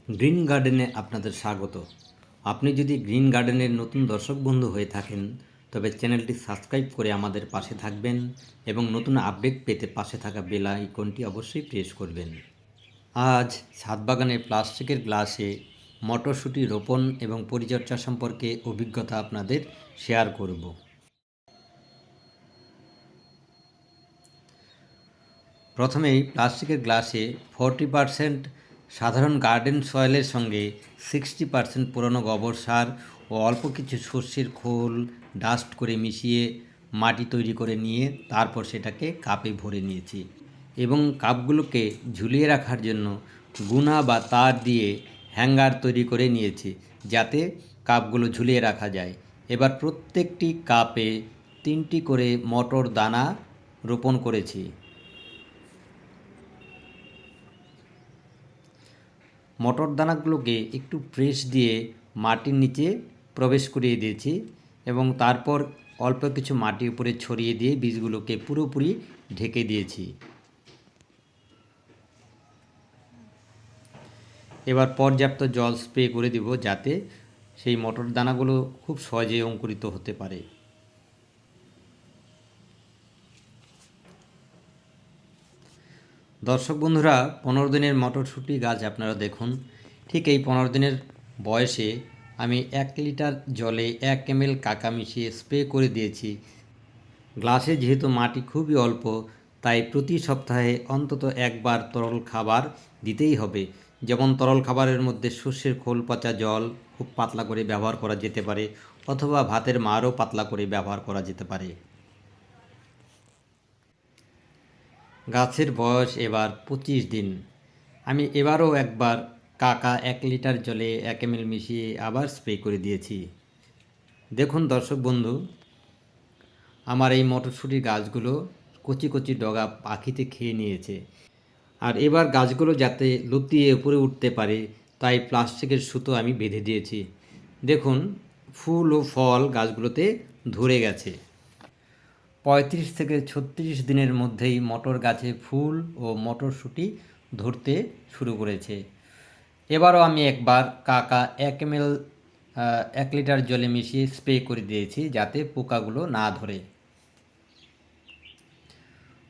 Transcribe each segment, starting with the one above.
Green গার্ডেনে আপনাদের স্বাগত। আপনি যদি গ্রিন গার্ডেনের নতুন দর্শক বন্ধু হয়ে থাকেন তবে চ্যানেলটি সাবস্ক্রাইব করে আমাদের পাশে থাকবেন এবং নতুন আপডেট পেতে পাশে থাকা বেল আইকনটি অবশ্যই প্রেস করবেন। আজ ছাদ বাগানে প্লাস্টিকের গ্লাসে মটরশুঁটি রোপণ এবং পরিচর্যা সম্পর্কে অভিজ্ঞতা আপনাদের শেয়ার করব। প্রথমেই প্লাস্টিকের গ্লাসে 40% সাধারণ গার্ডেন সয়েলের সঙ্গে 60% পুরনো গোবর সার ও অল্প কিছু সর্ষের খোল ডাস্ট করে মিশিয়ে মাটি তৈরি করে নিয়ে তারপর সেটাকে কাপে ভরে নিয়েছি এবং কাপগুলোকে ঝুলিয়ে রাখার জন্য গুনা বা তার দিয়ে হ্যাঙ্গার তৈরি করে নিয়েছি যাতে কাপগুলো ঝুলিয়ে রাখা যায়। এবার প্রত্যেকটি কাপে 3টি করে মটর দানা রোপণ করেছি। মটর দানাগুলোকে একটু প্রেস দিয়ে মাটির নিচে প্রবেশ করিয়ে দিয়েছি এবং তারপর অল্প কিছু মাটি উপরে ছড়িয়ে দিয়ে বীজগুলোকে পুরোপুরি ঢেকে দিয়েছি। এবার পর্যাপ্ত জল স্প্রে করে দেব যাতে সেই মটর দানাগুলো খুব সহজে অঙ্কুরিত হতে পারে। দর্শক বন্ধুরা, 15 দিনের মটরশুঁটি গাছ আপনারা দেখুন। ঠিক এই 15 দিনের বয়সে আমি 1 লিটার জলে 1 ml কাকা মিশিয়ে স্প্রে করে দিয়েছি। গ্লাসে যেহেতু মাটি খুবই অল্প তাই প্রতি সপ্তাহে অন্তত একবার তরল খাবার দিতেই হবে। যেমন তরল খাবারের মধ্যে সর্ষের খোল পচা জল খুব পাতলা করে ব্যবহার করা যেতে পারে অথবা ভাতের মাড়ও পাতলা করে ব্যবহার করা যেতে পারে। গাছের বয়স এবার 25 দিন। আমি এবারও একবার কাকা 1 লিটার জলে 1 ml মিশিয়ে আবার স্প্রে করে দিয়েছি। দেখুন দর্শক বন্ধু, আমার এই মটরশুঁটির গাছগুলো কচি কচি ডগা পাখিতে খেয়ে নিয়েছে। আর এবার গাছগুলো যাতে লুতিয়ে উপরে উঠতে পারে তাই প্লাস্টিকের সুতো আমি বেঁধে দিয়েছি। দেখুন ফুল ও ফল গাছগুলোতে ধরে গেছে। 35 থেকে 36 দিনের মধ্যেই মটর গাছে ফুল ও মটরশুঁটি ধরতে শুরু করেছে। এবারও আমি একবার কাকা 1 ml 1 লিটার জলে মিশিয়ে স্প্রে করে দিয়েছি যাতে পোকাগুলো না ধরে।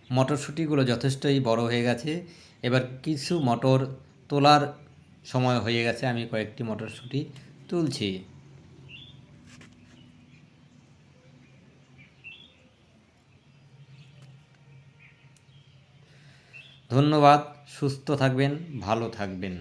মটরশুঁটিগুলো যথেষ্টই বড় হয়ে গেছে। এবার কিছু মটর তোলার সময় হয়ে গেছে, আমি কয়েকটি মটরশুঁটি তুলছি। ধন্যবাদ। সুস্থ থাকবেন, ভালো থাকবেন।